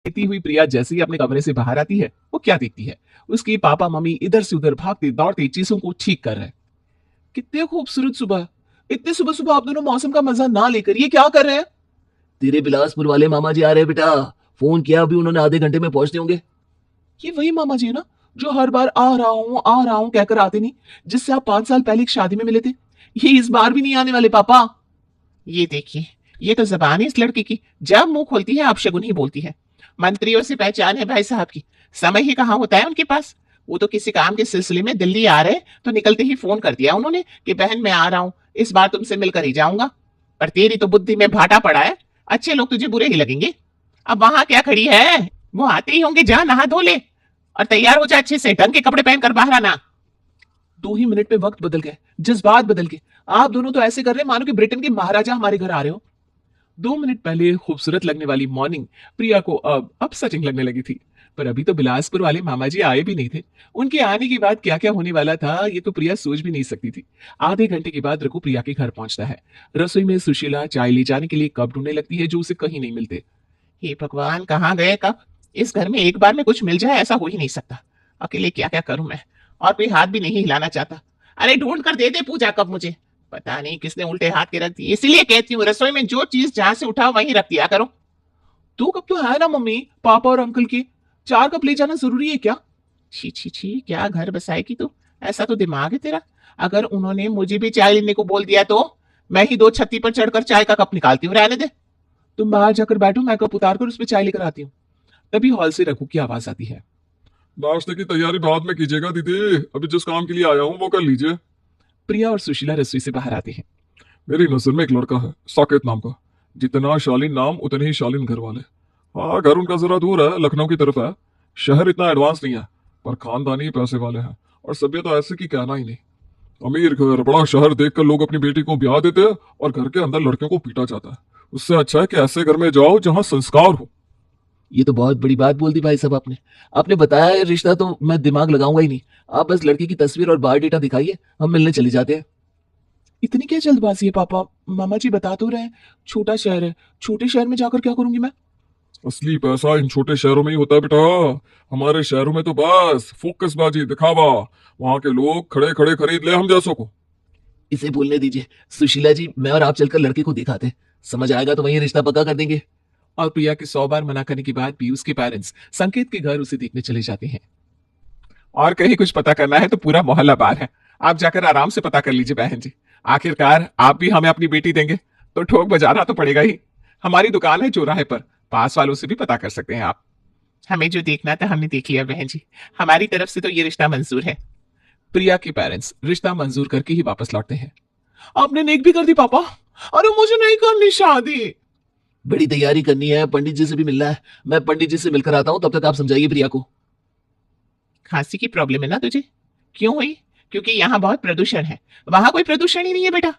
देखती हुई प्रिया जैसे ही अपने कमरे से बाहर आती है, वो क्या देखती है? उसकी पापा मम्मी इधर से उधर भागते दौड़ते चीजों को ठीक कर रहे हैं। कितने खूबसूरत सुबह, इतने सुबह सुबह आप दोनों मौसम का मजा ना लेकर ये क्या कर रहे हैं? तेरे बिलासपुर वाले मामा जी आ रहे हैं बेटा। फोन किया अभी उन्होंने, आधे घंटे में पहुंचते होंगे। ये वही मामा जी है ना, जो हर बार आ रहा हूँ कहकर आते नहीं, जिससे आप 5 साल पहले एक शादी में मिले थे। ये इस बार भी नहीं आने वाले पापा। ये देखिए, ये तो जबान है इस लड़की की, जब मुंह खोलती है आप शगुन ही बोलती है। मंत्रियों से पहचान है भाई साहब की, समय ही कहाँ होता है उनके पास। वो तो किसी काम के सिलसिले में दिल्ली आ रहे तो निकलते ही फोन कर दिया उन्होंने कि बहन मैं आ रहा हूँ, इस बार तुमसे मिलकर ही जाऊंगा। पर तेरी तो बुद्धि में भाटा पड़ा है, अच्छे लोग तुझे बुरे ही लगेंगे। अब वहां क्या खड़ी है, वो आते ही होंगे, जा नहा धो ले और तैयार हो जा अच्छे से, ढंग के कपड़े पहनकर बाहर आना। 2 ही मिनट में वक्त बदल गए, जज्बात बदल गए। आप दोनों तो ऐसे कर रहे हैं मानो कि ब्रिटेन के महाराजा हमारे घर आ रहे हो। 2 मिनट पहले खूबसूरत लगने वाली मॉर्निंग प्रिया को अब अपसेटिंग लगने लगी थी। पर अभी तो बिलासपुर वाले मामा जी आए भी नहीं थे। उनके आने के बाद क्या क्या होने वाला था ये तो प्रिया सोच भी नहीं सकती थी। आधे घंटे के बाद रघु प्रिया के घर पहुंचता है। रसोई में सुशीला चाय ले जाने के लिए कप ढूंढने लगती है जो उसे कहीं नहीं मिलते। हे भगवान, कहाँ गए कब? इस घर में एक बार में कुछ मिल जाए ऐसा हो ही नहीं सकता। अकेले क्या क्या करूं मैं, और कोई हाथ भी नहीं हिलाना चाहता। अरे ढूंढ कर दे दे पूजा कब मुझे। पता नहीं किसने उल्टे हाथ के रख दी, इसलिए कहती हूँ रसोई में जो चीज जहां से उठाओ वहीं रख दिया करो। 2 कप तो है ना मम्मी, पापा और अंकल के। 4 कप ले जाना जरूरी है क्या? छी छी छी, क्या घर बसाएगी तू? ऐसा तो दिमाग है तेरा। अगर उन्होंने मुझे भी चाय लेने को बोल दिया तो मैं ही 2 छत्ती पर चढ़कर चाय का कप निकालती हूँ, रहने दे। तुम बाहर जाकर बैठो, मैं कप उतार कर उसमें चाय लेकर आती हूँ। तभी हॉल से रघु की आवाज आती है। नाश्ते की तैयारी बाद में कीजिएगा दीदी, अभी जिस काम के लिए आया हूँ वो कर लीजिए। प्रिया और सुशीला रसोई से बाहर आती हैं। मेरी नजर में एक लड़का है साकेत नाम का, जितना शालीन नाम उतने ही शालीन घर वाले। हाँ, घर उनका जरा दूर है, लखनऊ की तरफ है। शहर इतना एडवांस नहीं है, पर खानदानी पैसे वाले हैं। और सभ्यता तो ऐसे की कहना ही नहीं। अमीर घर बड़ा शहर देखकर लोग अपनी बेटी को ब्याह देते हैं और घर के अंदर लड़कियों को पीटा जाता है। उससे अच्छा है कि ऐसे घर में जाओ जहाँ संस्कार हो। ये तो बहुत बड़ी बात बोल दी भाई साहब आपने। आपने बताया है रिश्ता तो मैं दिमाग लगाऊंगा ही नहीं। आप बस लड़की की तस्वीर और बायोडेटा दिखाइए, हम मिलने चले जाते हैं। इतनी क्या जल्दबाजी है पापा? मामा जी बता तो रहे हैं, छोटा शहर है, छोटे शहर में जाकर क्या करूंगी मैं? असली पैसा इन छोटे शहरों में ही होता है बेटा। हमारे शहरों में तो बस फोकसबाजी, दिखावा। वहां के लोग खड़े खड़े खरीद ले हम जैसों को। इसे बोलने दीजिए। सुशीला जी, मैं और आप चलकर लड़के को दिखाते हैं। समझ आएगा तो वहीं रिश्ता पक्का कर देंगे। और प्रिया के 100 बार मना करने के बाद भी उसके पेरेंट्स संकेत के घर उसे देखने चले जाते हैं। और कहीं कुछ पता करना है तो पूरा मोहल्ला बार है, आप जाकर आराम से पता कर लीजिए बहन जी। आखिरकार आप भी हमें अपनी बेटी देंगे तो ठोक बजाना तो पड़ेगा ही। हमारी दुकान है चौराहे पर, पास वालों से भी पता कर सकते हैं आप। हमें जो देखना था हमने देख लिया बहन जी, हमारी तरफ से तो ये रिश्ता मंजूर है। प्रिया के पेरेंट्स रिश्ता मंजूर करके ही वापस लौटते हैं। आपने नेक भी कर दी पापा। अरे मुझे नहीं करनी शादी। बड़ी तैयारी करनी है, पंडित जी से भी मिलना है। मैं पंडित जी से मिलकर आता हूँ, तब तक आप समझाइए प्रिया को। खांसी की प्रॉब्लम है ना तुझे? क्यों हुई? क्योंकि यहाँ बहुत प्रदूषण है, वहां कोई प्रदूषण ही नहीं है बेटा।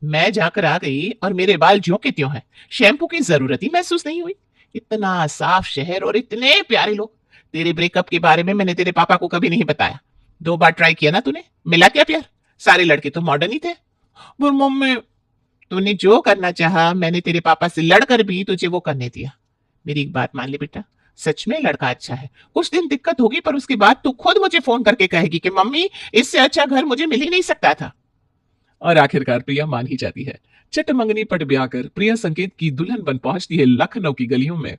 मैं जाकर आ गई और मेरे बाल ज्यों के त्यों हैं, शैम्पू की जरूरत ही महसूस नहीं हुई। इतना साफ शहर और इतने प्यारे लोग। तेरे ब्रेकअप के बारे में मैंने तेरे पापा को कभी नहीं बताया। 2 बार ट्राई किया ना तूने, मिला क्या प्यार? सारे लड़के तो मॉडर्न ही थे। पर मम्मी, तूने जो करना चाहा मैंने तेरे पापा से लड़कर भी तुझे वो करने दिया। मेरी एक बात मान ले बेटा, सच में लड़का अच्छा है। कुछ दिन दिक्कत होगी पर उसके बाद तू खुद मुझे फोन करके कहेगी कि मम्मी इससे अच्छा घर मुझे मिल ही नहीं सकता था। और आखिरकार प्रिया मान ही जाती है। चट मंगनी पट ब्याह कर प्रिया संकेत की दुल्हन बन पहुंचती है लखनऊ की गलियों में।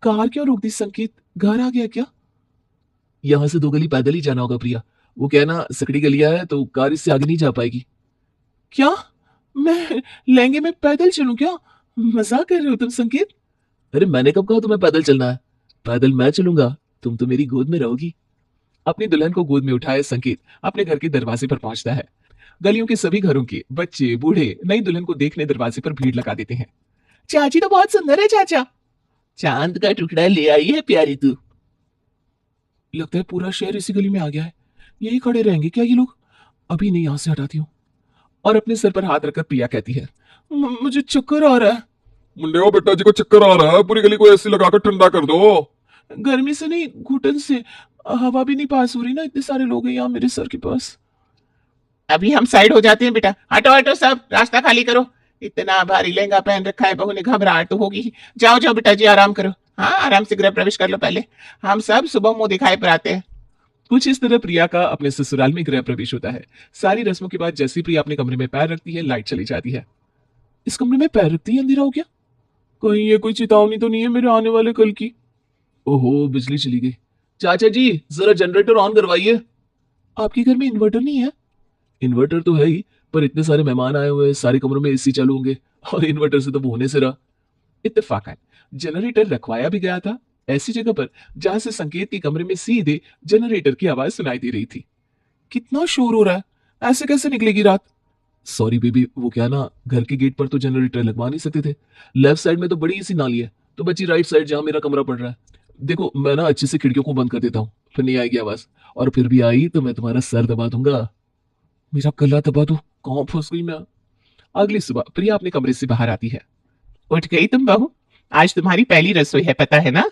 कार क्यों रोक दी संकेत, घर आ गया क्या? यहाँ से 2 गली पैदल ही जाना होगा प्रिया। वो कहना सकड़ी गलियां है तो कार इससे आगे नहीं जा पाएगी। क्या? मैं लहंगे में पैदल चलूं क्या? मजाक कर रहे हो तुम संकेत? अरे मैंने कब कहा तुम्हें पैदल चलना है? पैदल मैं चलूंगा, तुम तो मेरी गोद में रहोगी। अपनी दुल्हन को गोद में उठाए संकेत अपने घर के दरवाजे पर पहुंचता है। गलियों के सभी घरों के बच्चे बूढ़े नई दुल्हन को देखने दरवाजे पर भीड़ लगा देते हैं। चाची तो बहुत सुंदर है चाचा। चांद का टुकड़ा ले आई है प्यारी तू। लगता है पूरा शहर इसी गली में आ गया है। यही खड़े रहेंगे क्या ये लोग? अभी नहीं, यहां से हटाती हूँ। और अपने सर पर हाथ रखकर प्रिया कहती है, मुझे चक्कर आ रहा है। मुंडे हो बेटा जी को चक्कर आ रहा है, पूरी गली को एसी लगाकर ठंडा कर दो। गर्मी से नहीं, घुटन से। हवा भी नहीं पास हो रही ना, इतने सारे लोग हैं यहाँ मेरे सर के पास। अभी हम साइड हो जाते हैं बेटा, हटो हटो सब, रास्ता खाली करो। इतना भारी लहंगा पहन रखा है, बहू ने घबराहट तो होगी ही। जाओ जाओ बेटा जी, आराम करो। हाँ, आराम से गृह प्रवेश कर लो पहले। हम सब सुबह मुंह दिखाए पर आते हैं। कुछ इस तरह प्रिया का अपने ससुराल में गृह प्रवेश होता है। सारी रस्मों के बाद जैसे ही प्रिया अपने कमरे में पैर रखती है, लाइट चली जाती है। इस कमरे में पैर रखती ही अंधेरा हो गया। कहीं ये कोई चेतावनी तो नहीं है मेरे आने वाले कल की? ओहो, बिजली चली गई। चाचा जी, जरा जनरेटर ऑन करवाइए। आपके घर में इन्वर्टर नहीं है? इन्वर्टर तो है ही, पर इतने सारे मेहमान आए हुए हैं, सारे कमरों में एसी चालू होंगे, और इन्वर्टर से तो वो होने से रहा। इत्तेफाकन जनरेटर रखवाया भी गया था ऐसी जगह पर जहां से संकेत के कमरे में सीधे जनरेटर की आवाज सुनाई दे रही थी। कितना शोर हो रहा है, ऐसे कैसे निकलेगी रात? सॉरी बेबी, वो क्या ना, घर के गेट पर तो जनरेटर लगवा नहीं सकते थे। लेफ्ट साइड में तो बड़ी सी नाली है, तो बची राइट साइड जहां मेरा कमरा पड़ रहा है। देखो, मैं ना अच्छे से खिड़कियों को बंद कर देता हूँ, फिर नहीं आएगी आवाज, और फिर भी आई तो मैं तुम्हारा सर दबा दूंगा। मेरा गला दबा दो, कहाँ फंस गई मैं। अगली सुबह प्रिया अपने कमरे से बाहर आती है। उठ गई तुम बहू? आज तुम्हारी पहली रसोई है, पता है ना?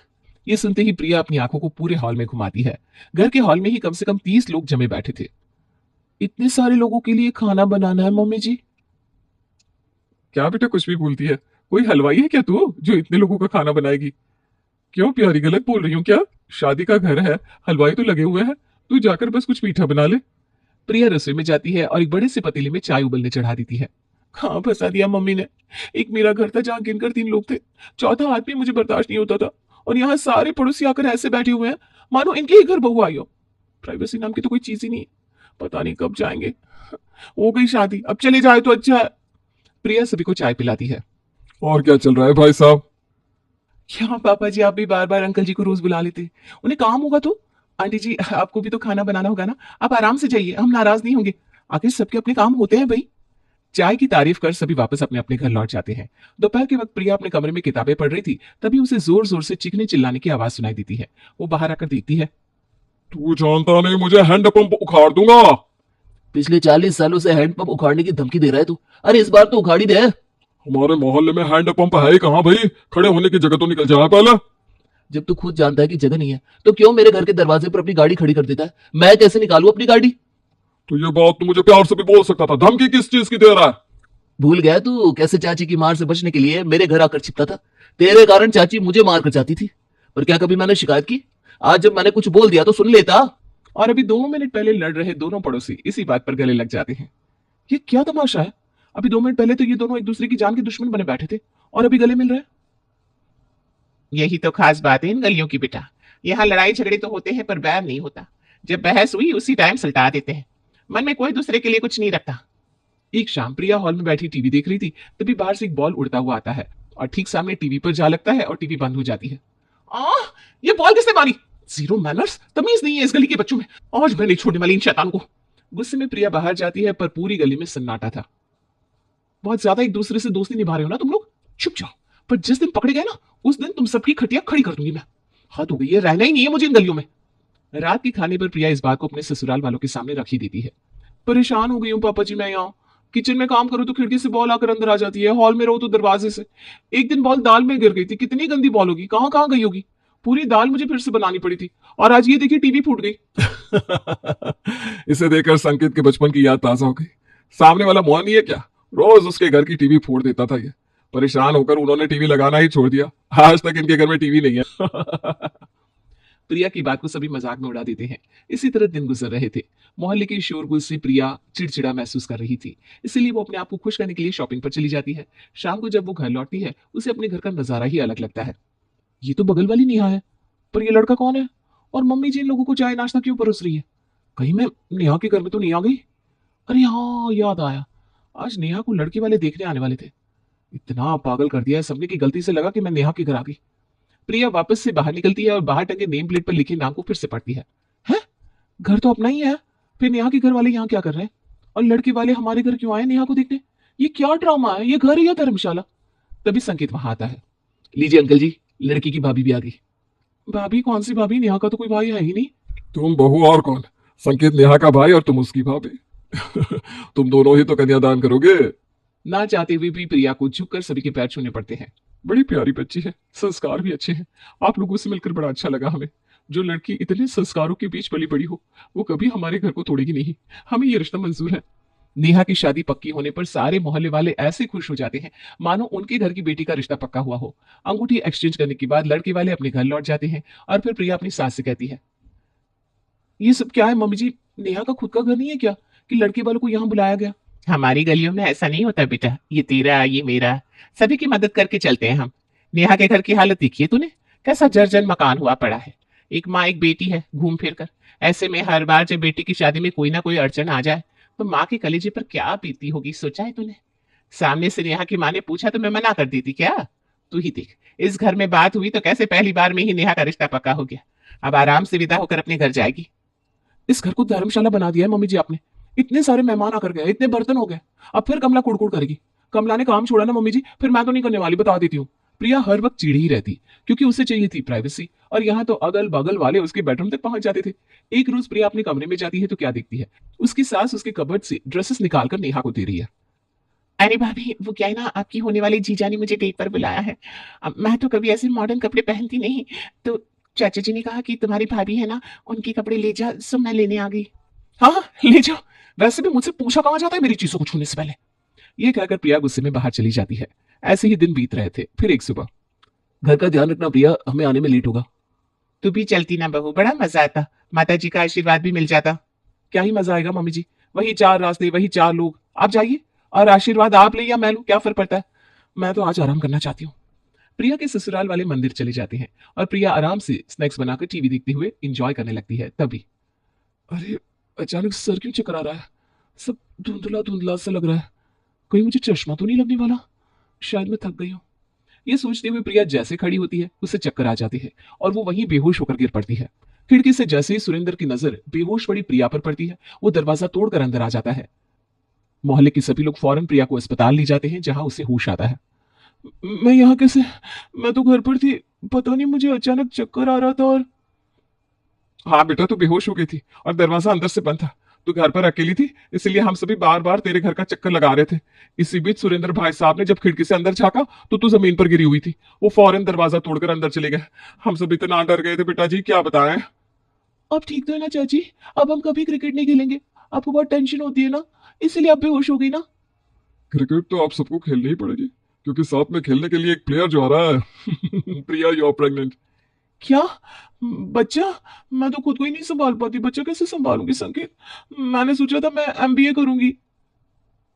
ये सुनते ही प्रिया अपनी आंखों को पूरे हॉल में घुमाती है। घर के हॉल में ही कम से कम 30 लोग जमे बैठे थे। इतने सारे लोगों के लिए खाना बनाना है मम्मी जी? क्या बेटा कुछ भी बोलती है? कोई हलवाई है क्या तू जो इतने लोगों का खाना बनाएगी? क्यों प्यारी, गलत बोल रही हूँ क्या? शादी का घर है, हलवाई तो लगे हुए हैं, तू जाकर बस कुछ मीठा बना ले। प्रिया रसोई में जाती है और एक बड़े से पतीले में चाय उबलने चढ़ा देती है। कहाँ फंसा दिया मम्मी ने। एक मेरा घर था जहाँ गिनकर 3 लोग थे, चौथा आदमी मुझे बर्दाश्त नहीं होता था, और यहाँ सारे पड़ोसी आकर ऐसे बैठे हुए हैं मानो इनके ही घर बहू आई हो। प्राइवेसी नाम की तो कोई चीज ही नहीं है। पता नहीं कब जाएंगे। हो गई शादी, अब चले जाए तो अच्छा है। प्रिया सभी को चाय पिलाती है। और क्या चल रहा है भाई साहब? क्या पापा जी, आप भी बार बार अंकल जी को रोज बुला लेते? उन्हें काम होगा तो। आंटी जी, आपको भी तो खाना बनाना होगा ना, आप आराम से जाइए, हम नाराज नहीं होंगे। आखिर सबके अपने काम होते हैं भाई। चाय की तारीफ कर सभी वापस अपने अपने घर लौट जाते हैं। दोपहर के वक्त प्रिया अपने कमरे में किताबें पढ़ रही थी, तभी उसे जोर जोर से चीखने चिल्लाने की आवाज सुनाई देती है। वो बाहर आकर देखती है। तू जानता नहीं, मुझे हैंडपंप उखाड़ दूंगा। पिछले 40 सालों से हैंडपंप उखाड़ने की धमकी दे रहा है तू। अरे इस बार तो उखाड़ी दे। हमारे मोहल्ले में हैंडपंप है ही कहाँ भाई? खड़े होने की जगह तो निकल जाए पहले। जब तू खुद जानता है कि जगह नहीं है, तो क्यों मेरे घर के दरवाजे पर अपनी गाड़ी खड़ी कर देता है? मैं कैसे निकालूं अपनी गाड़ी? तो ये बात तो मुझे प्यार से भी बोल सकता था, धमकी किस चीज की दे रहा है? भूल गया तू कैसे चाची की मार से बचने के लिए मेरे घर आकर छिपता था? तेरे कारण चाची मुझे मार कर जाती थी, पर क्या कभी मैंने शिकायत की? आज जब मैंने कुछ बोल दिया तो सुन लेता। और अभी 2 मिनट पहले लड़ रहे दोनों पड़ोसी इसी बात पर गले लग जाते हैं। ये क्या तमाशा है? अभी 2 मिनट पहले तो ये दोनों एक दूसरे की जान के दुश्मन बने बैठे थे, और अभी गले मिल रहे हैं। यही तो खास बात है इन गलियों की बेटा। यहाँ लड़ाई झगड़े तो होते हैं पर बैर नहीं होता। जब बहस हुई उसी टाइम सल्टा देते हैं, मन में कोई दूसरे के लिए कुछ नहीं रखता। एक शाम प्रिया हॉल में बैठी टीवी देख रही थी, तभी बाहर से एक बॉल उड़ता हुआ आता है और ठीक सामने टीवी पर जा लगता है और टीवी बंद हो जाती है। ये बॉल किसने मारी? जीरो मैनर्स, तमीज नहीं है इस गली के बच्चों में। आज मैं नहीं छोड़ने वाली इन शैतान को। गुस्से में प्रिया बाहर जाती है, पर पूरी गली में सन्नाटा था। बहुत ज्यादा एक दूसरे से दोस्ती निभा रहे हो ना तुम लोग? चुप जाओ, पर जिस दिन पकड़े गए ना, उस दिन तुम सबकी खटिया खड़ी कर दूंगी मैं। हद हो गई है, रहना ही नहीं है मुझे इन गलियों में। रात के खाने पर प्रिया इस बात को अपने ससुराल वालों के सामने रख ही देती है। परेशान हो गई हूँ पापा जी, मैं यहाँ किचन में काम करूँ तो खिड़की से बॉल आकर अंदर आ जाती है, हॉल में रहो तो दरवाजे से। एक दिन बॉल दाल में गिर गई थी, कितनी गंदी बॉल होगी, कहाँ कहाँ गई होगी। पूरी दाल मुझे फिर से बनानी पड़ी थी, और आज ये देखिए टीवी फूट गई। इसे देखकर संकेत के बचपन की याद ताजा हो गई। सामने वाला मोहन ही है क्या? रोज उसके घर की टीवी फोड़ देता था ये। परेशान होकर उन्होंने टीवी लगाना ही छोड़ दिया। आज तक इनके घर में टीवी नहीं है। प्रिया की बात को सभी मजाक में उड़ा देते हैं। इसी तरह दिन गुजर रहे थे। मोहल्ले के शोरगुल से प्रिया चिड़चिड़ा महसूस कर रही थी, इसीलिए वो अपने आप को खुश करने के लिए शॉपिंग पर चली जाती है। शाम को जब वो घर लौटती है, उसे अपने घर का नजारा ही अलग लगता है। ये तो बगल वाली नेहा है, पर ये लड़का कौन है? और मम्मी जी इन लोगों को चाय नाश्ता क्यों परोस रही है? कहीं मैं नेहा के घर में तो नहीं आ गई? अरे हाँ, याद आया, आज नेहा को लड़के वाले देखने आने वाले थे। इतना पागल कर दिया है सबने कि गलती से लगा कि मैं नेहा के घर आ गई। प्रिया वापस से बाहर निकलती है और बाहर टंगे नेम प्लेट पर लिखे नाम को फिर से पढ़ती है। हैं? घर तो अपना ही है, फिर नेहा के घर वाले यहाँ क्या कर रहे हैं? और लड़के वाले हमारे घर क्यों आए नेहा को देखने? ये क्या ड्रामा है? ये घर है या धर्मशाला? तभी संकेत वहां आता है। लीजिए अंकल जी, लड़की की भाभी भी आ गई। भाभी? कौन सी भाभी? नेहा का तो कोई भाई है ही नहीं। तुम बहू और कौन? संकेत नेहा का भाई और तुम उसकी भाभी। तुम दोनों ही तो कन्यादान करोगे। ना चाहते हुए भी प्रिया को झुककर सभी के पैर छूने पड़ते हैं। बड़ी प्यारी बच्ची है, संस्कार भी अच्छे हैं। आप लोगों से मिलकर बड़ा अच्छा लगा हमें। जो लड़की इतने संस्कारों के बीच पली बड़ी हो, वो कभी हमारे घर को तोड़ेगी नहीं। हमें ये रिश्ता मंजूर है। नेहा की शादी पक्की होने पर सारे मोहल्ले वाले ऐसे खुश हो जाते हैं मानो उनके घर की बेटी का रिश्ता पक्का हुआ हो। अंगूठी एक्सचेंज करने के बाद लड़के वाले अपने घर लौट जाते हैं और फिर प्रिया अपनी सास से कहती है, ये सब क्या है मम्मी जी? नेहा का खुद का घर नहीं है क्या कि लड़के वालों को यहाँ बुलाया गया? हमारी गलियों में ऐसा नहीं होता बेटा, ये तेरा ये मेरा, सभी की मदद करके चलते हैं हम। नेहा के घर की हालत देखी है तूने, कैसा जर्जर मकान हुआ पड़ा है। एक माँ एक बेटी है घूम फिर कर, ऐसे में हर बार जब बेटी की शादी में कोई ना कोई अड़चन आ जाए तो माँ के कलेजे पर क्या बीतती होगी, सोचा है तूने? सामने से नेहा की माँ ने पूछा तो मैं मना कर दी थी क्या? तू ही देख, इस घर में बात हुई तो कैसे पहली बार में ही नेहा का रिश्ता पक्का हो गया। अब आराम से विदा होकर अपने घर जाएगी। इस घर को धर्मशाला बना दिया है मम्मी जी आपने। इतने सारे मेहमान आकर गए, इतने बर्तन हो गए, अब फिर कमला कुड़कुड़ करेगी। कमला ने काम छोड़ा ना मम्मी जी, फिर मैं तो नहीं करने वाली, बता देती हूँ। प्रिया हर वक्त चिड़ी ही रहती क्योंकि उसे चाहिए थी प्राइवेसी, और यहाँ तो अगल बगल वाले उसके बेडरूम तक पहुंच जाते थे। एक रोज प्रिया अपने कमरे में जाती है तो क्या देखती है, उसकी सास उसके कबर्ड से ड्रेसेस निकालकर नेहा को दे रही है। अरे भाभी, वो क्या है ना, आपकी होने वाली जीजा ने मुझे डेट पर बुलाया है। अब मैं तो कभी ऐसे मॉडर्न कपड़े पहनती नहीं, तो चाचा जी ने कहा कि तुम्हारी भाभी है ना, उनके कपड़े ले जा, सो मैं लेने आ गई। हाँ हाँ, ले जाओ, वैसे भी मुझसे पूछा कहाँ जाता है मेरी चीजों को छूने से पहले। ये कहकर प्रिया गुस्से में बाहर चली जाती है। ऐसे ही दिन बीत रहे थे। फिर एक सुबह, घर का ध्यान रखना प्रिया, हमें आने में लेट होगा। तू भी चलती ना बहू, बड़ा मजा आता, माता जी का आशीर्वाद भी मिल जाता। क्या ही मजा आएगा मम्मी जी, वही चार रास्ते, वही चार लोग। आप जाइए, और आशीर्वाद आप ले या मैं लूं, क्या फर्क पड़ता है। मैं तो आज आराम करना चाहती हूँ। प्रिया के ससुराल वाले मंदिर चले जाते हैं और प्रिया आराम से स्नैक्स बनाकर टीवी देखते हुए एंजॉय करने लगती है। तभी अरे, अचानक सर क्यों चक्कर आ रहा है? सब धुंधला धुंधला सा लग रहा है। कहीं मुझे चश्मा तो नहीं लगने वाला? शायद मैं थक गई हूँ। ये सोचते हुए प्रिया जैसे खड़ी होती है उसे चक्कर आ जाती है और वो वहीं बेहोश होकर गिर पड़ती है। खिड़की से जैसे ही सुरेंद्र की नजर बेहोश पड़ी प्रिया पर पड़ती है, वो दरवाजा तोड़कर अंदर आ जाता है। मोहल्ले के सभी लोग फौरन प्रिया को अस्पताल ले जाते हैं जहां उसे होश आता है। मैं यहाँ कैसे? मैं तो घर पर थी, पता नहीं मुझे अचानक चक्कर आ रहा था और हाँ बेटा, तू बेहोश हो गई थी और दरवाजा अंदर से बंद था। तू घर पर अकेली थी, इसलिए हम सभी बार बार तेरे घर का चक्कर लगा रहे थे। इसी बीच सुरेंद्र भाई साहब ने जब खिड़की से अंदर झांका तो तू जमीन पर गिरी हुई थी। वो फौरन दरवाजा तोड़कर अंदर चले गए। हम सब इतना डर गए थे बेटा जी, क्या बताएं। अब ठीक तो है ना चाची? अब हम कभी क्रिकेट नहीं खेलेंगे? आपको बहुत टेंशन होती है ना, इसीलिए आप बेहोश हो गई ना? क्रिकेट तो आप सबको खेलनी ही पड़ेगी, क्योंकि साथ में खेलने के लिए एक प्लेयर जो आ रहा है। प्रिया, यू आर प्रेग्नेंट। क्या? बच्चा? मैं तो खुद को ही नहीं संभाल पाती, बच्चा कैसे संभालूंगी संकेत? मैंने सोचा था मैं एमबीए करूंगी।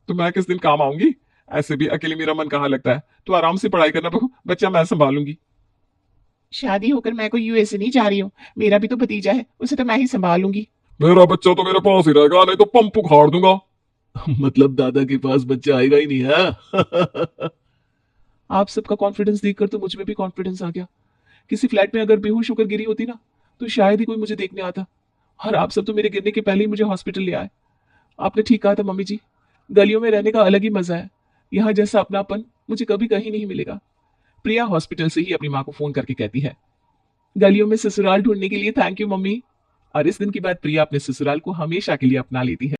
तो मैं किस दिन काम आऊंगी? ऐसे भी अकेले मेरा मन कहाँ लगता है। तो आराम से पढ़ाई करना बहू, बच्चा मैं संभालूंगी। शादी होकर मैं कोई यूएसए नहीं जा रही हूँ, मेरा भी तो भतीजा है, उसे तो मैं ही संभालूंगी। मेरा बच्चा तो मेरे पास ही रहेगा, नहीं तो पंप उखाड़ दूंगा। मतलब दादा के पास बच्चा आएगा ही नहीं है? आप सबका कॉन्फिडेंस देखकर तो मुझ में भी कॉन्फिडेंस आ गया। किसी फ्लैट में अगर बेहोश होकर गिरी होती ना, तो शायद ही कोई मुझे देखने आता। और आप सब तो मेरे गिरने के पहले ही मुझे हॉस्पिटल ले आए। आपने ठीक कहा था मम्मी जी, गलियों में रहने का अलग ही मजा है। यहाँ जैसा अपनापन मुझे कभी कहीं नहीं मिलेगा। प्रिया हॉस्पिटल से ही अपनी माँ को फोन करके कहती है, गलियों में ससुराल ढूंढने के लिए थैंक यू मम्मी। और इस दिन के बाद प्रिया अपने ससुराल को हमेशा के लिए अपना लेती है।